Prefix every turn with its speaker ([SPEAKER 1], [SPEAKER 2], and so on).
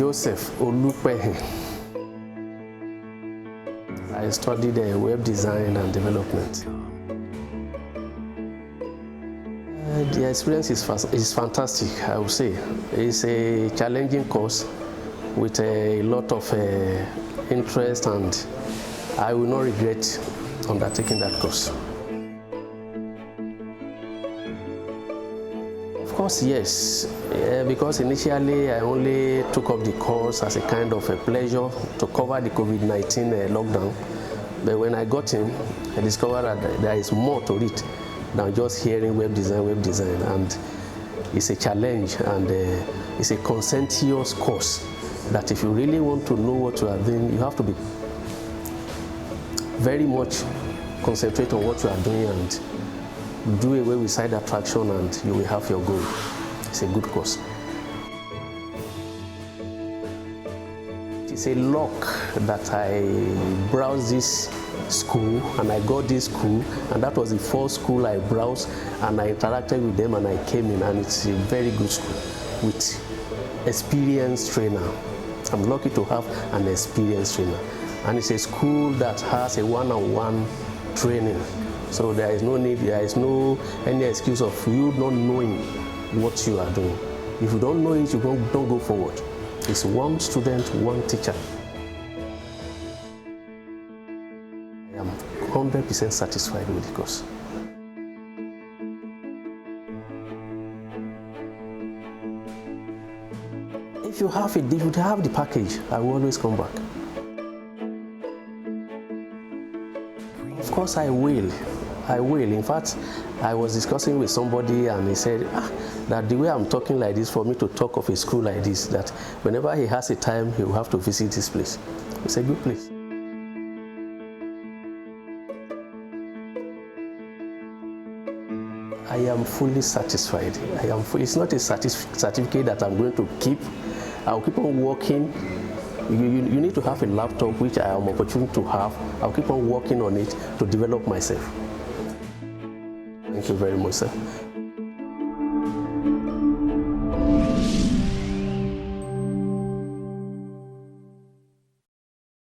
[SPEAKER 1] Joseph Olupehin. I studied web design and development. The experience is fantastic, I would say. It's a challenging course with a lot of interest, and I will not regret undertaking that course. Of course, yes, because initially I only took up the course as a kind of a pleasure to cover the COVID-19 lockdown. But when I got in, I discovered that there is more to it than just hearing web design, and it's a challenge, and it's a conscientious course that if you really want to know what you are doing, you have to be very much concentrate on what you are doing and do away with side attraction, and you will have your goal. It's a good course. It's a luck that I browsed this school and I got this school, and that was the first school I browsed, and I interacted with them and I came in, and it's a very good school with experienced trainer. I'm lucky to have an experienced trainer, and it's a school that has a one-on-one training. So there is no need, there is no any excuse of you not knowing what you are doing. If you don't know it, you don't go forward. It's one student, one teacher. I am 100% satisfied with the course. If you have the package, I will always come back. Of course, I will. In fact, I was discussing with somebody, and he said that the way I'm talking like this, for me to talk of a school like this, that whenever he has a time, he will have to visit this place. It's a good place. I am fully satisfied. It's not a certificate that I'm going to keep. I'll keep on working. You need to have a laptop, which I am opportunity to have. I'll keep on working on it to develop myself. Thank you very much, sir.